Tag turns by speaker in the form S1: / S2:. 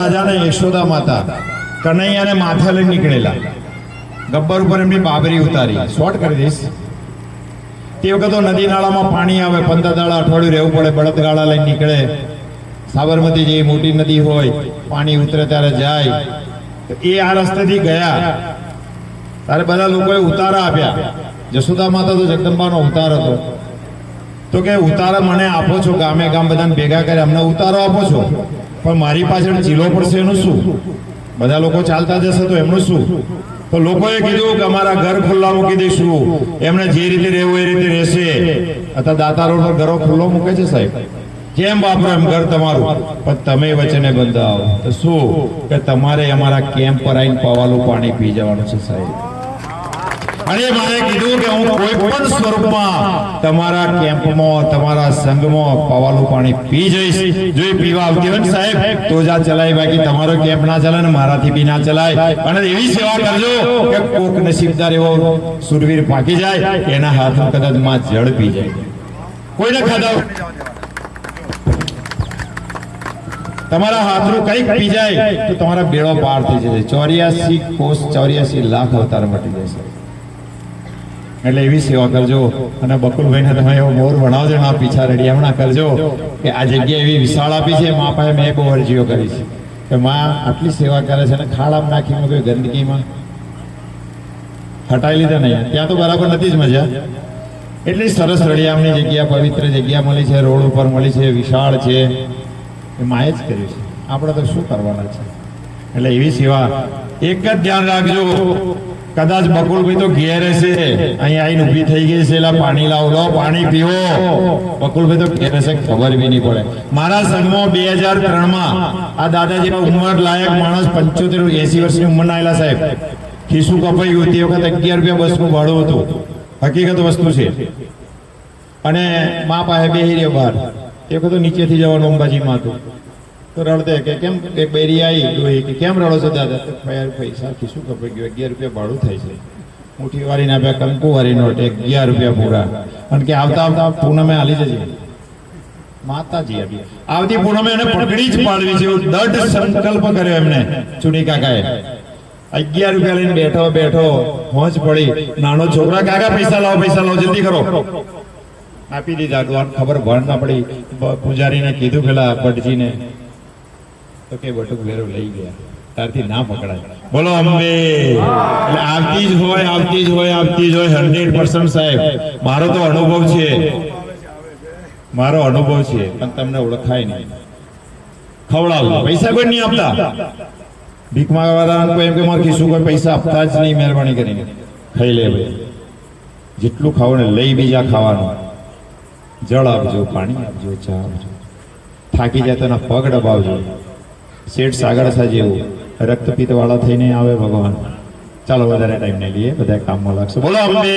S1: રાજાને યશોદા માતા કનૈયાને માથે લઈને નીકળેલા. ગબ્બર ઉપર એમની બાબરી ઉતારી. શોર્ટ કરી દઈશ. તે વખતે નદી નાળામાં પાણી આવે, 15 દાડા અઠવાડિયું રહેવું પડે. બળદગાડા લઈને નીકળે. સાબરમતી જે મોટી નદી હોય, પાણી ઉતરે ત્યારે જાય. એ આ રસ્તેથી ગયા ત્યારે બધા લોકોએ ઉતારા આપ્યા. યશોદા માતા તો જગદંબાનો ઉતાર હતો. તો કે ઉતારા મને આપો છો, ગામે ગામ બધાને ભેગા કરી અમને ઉતારો આપો છો, પણ મારી પાછળ ચીલો પડશે એનું શું? બધા લોકો ચાલતા જશે તો એમનું શું? તો લોકોએ કીધું કે અમારા ઘર ખુલ્લા મૂકી દઈશું, એમને જે રીતે રહેવું એ રીતે રહેશે. અથવા દાતા રોડ પર ઘરો ખુલ્લો મૂકે છે સાહેબ, કેમ વાપરો એમ ઘર તમારું, પણ તમે વચને બંધાવો તો શું કે તમારે અમારા કેમ્પ પર આવીને પવાલું પાણી પી જવાનું છે સાહેબ. અને મારે કીધું કે હું કોઈ પણ સ્વરૂપમાં તમારા કેમ્પમાં, તમારા સંઘમાં પવાલું પાણી પી જઈશ. જો એ પીવા આવતી હોય ને સાહેબ તો જ આ ચલાય, બાકી તમારો કેમ્પ ના ચલાય ને મારાથી બી ના ચલાય. અને એવી સેવા કરજો કે કોક નસીબદાર એવો સુરવીર પાકી જાય, એના હાથમાં કદાચ માં જળ પી જાય. કોઈને ખાધા તમારા હાથનું કંઈક પી જાય તો તમારા બેડો પાર થઈ જશે. 84 કોષ 84 લાખ અવતાર મટી જશે. એટલે એવી સેવા કરજો. અને બકુલભાઈને તમે એવો મોર બનાવજો, ના પીછા રેડિયામણા કરજો કે આ જગ્યા એવી વિશાળ આપી છે. મા પાસે મેં બહુ અરજીઓ કરી છે કે માં આટલી સેવા કરે છે અને ખાડામાં નાખીને કોઈ ગંદકીમાં હટાવી લીધા નહીં. ત્યાં તો બરાબર નથી જ મજા. એટલી સરસ રડિયામની જગ્યા, પવિત્ર જગ્યા મળી છે, રોડ ઉપર મળી છે, વિશાળ છે. એ માએ જ કર્યું છે, આપણે તો શું કરવાના છે. એટલે એવી સેવા એક જ ધ્યાન રાખજો. કદાચ બકુલભાઈ તો ઘેર છે, અહીંયા આવીને ઊભી થઈ ગઈ છે, એલા પાણી લાવો, લો પાણી પીવો. બકુલભાઈ તો ઘેર છે, ખબર બી નહીં પડે. મારા સંઘમાં 2003માં આ દાદાજીના ઉંમર લાયક માણસ 75-80 વર્ષની ઉંમરના આવેલા સાહેબ. ખિસ્સું કપાયું તે વખત 11 રૂપિયા બસનું ભાડું હતું. હકીકત વસ્તુ છે. અને મા પાસે બેહી રહ્યો બહાર. એ વખત નીચેથી જવાનું અંબાજીમાં હતું. તો રડતે કે કેમ એક બેરી આવી કે કેમ રડો છો દાદા? તો પૈસા ખિસ્સું કપાઈ ગયું, 11 રૂપિયા ભાડું થાય છે. મુઠ્ઠી વાળીને આપ્યા, કંકુ વાળી નોટ 11 રૂપિયા પૂરા. અને કે આવતા આવતા પૂનમે હાલી જજે. માતાજી આવી આવતી પૂનમે એને પકડી જ પાડવી છે, એવું દઢ સંકલ્પ કર્યો એમને ચુની કાકાએ. 11 રૂપિયા લઈને બેઠો બેઠો મોજ પડી. નાનો છોકરા, કાકા પૈસા લાવો, પૈસા લાવો, જલ્દી કરો. આપી દીધા. ખબર ભણ ના પડી. પૂજારીને કીધું પેલા ભટજીને, તો કે બટુક વેરો લઈ ગયા, તારથી ના પકડાય. બોલો અંબે. એટલે આવતી જ હોય, આવતી જ હોય, આવતી જ હોય. 100% સાહેબ મારો તો અનુભવ છે, મારો અનુભવ છે. પણ તમને ઓળખાય નહીં. ખવડાવો, પૈસા કોઈ નહીં આપતા. ભીખ માંગવાવાળા કોઈ એમ કે મારે ખિસ્સું કોઈ પૈસા આપતા જ નહીં, મહેરબાની કરીને ખાઈ લે ભાઈ. જેટલું ખાવો ને લઈ બીજા ખાવાનું. જળ આપજો, પાણી આપજો, ચા આપજો. થાકી જાય તો એના પગ દબાવજો. શેઠ સાગરસા જેવું રક્તપિત્ત વાળા થઈને આવે ભગવાન. ચાલો વધારે ટાઈમ નહીં લઈએ, બધા કામમાં લાગશે. બોલો અંબે.